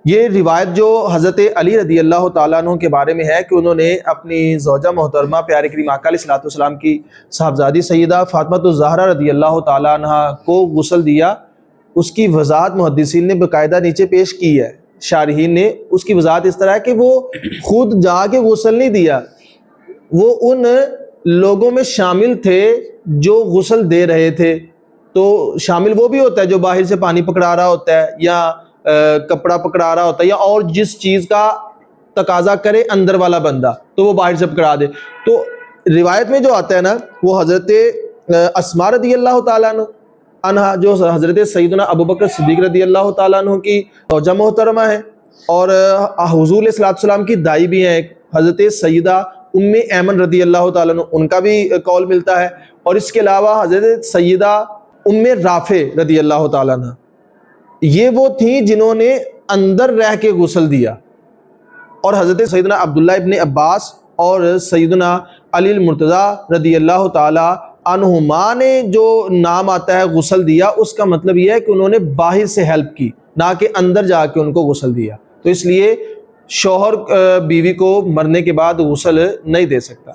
یہ روایت جو حضرت علی رضی اللہ تعالیٰ عنہ کے بارے میں ہے کہ انہوں نے اپنی زوجہ محترمہ پیارے کریم آقا علیہ الصلوۃ والسلام کی صاحبزادی سیدہ فاطمہ الزہرا رضی اللہ تعالیٰ عنہ کو غسل دیا، اس کی وضاحت محدثین نے باقاعدہ نیچے پیش کی ہے، شارحین نے اس کی وضاحت اس طرح ہے کہ وہ خود جا کے غسل نہیں دیا، وہ ان لوگوں میں شامل تھے جو غسل دے رہے تھے۔ تو شامل وہ بھی ہوتا ہے جو باہر سے پانی پکڑا رہا ہوتا ہے یا کپڑا پکڑا رہا ہوتا ہے یا اور جس چیز کا تقاضا کرے اندر والا بندہ تو وہ باہر سے پکڑا دے۔ تو روایت میں جو آتا ہے نا وہ حضرت اسماء رضی اللہ تعالیٰ عنہ جو حضرت سیدنا ابوبکر صدیق رضی اللہ تعالیٰ عنہ کی زوجہ محترمہ ہے اور حضور علیہ الصلوۃ والسلام کی دائی بھی ہیں، حضرت سیدہ ام ایمن رضی اللہ تعالیٰ عنہ، ان کا بھی قول ملتا ہے، اور اس کے علاوہ حضرت سیدہ ام رافع رضی اللہ تعالیٰ عنہ، یہ وہ تھیں جنہوں نے اندر رہ کے غسل دیا، اور حضرت سیدنا عبداللہ ابن عباس اور سیدنا علی المرتضیٰ رضی اللہ تعالیٰ عنہما نے جو نام آتا ہے غسل دیا، اس کا مطلب یہ ہے کہ انہوں نے باہر سے ہیلپ کی، نہ کہ اندر جا کے ان کو غسل دیا۔ تو اس لیے شوہر بیوی کو مرنے کے بعد غسل نہیں دے سکتا۔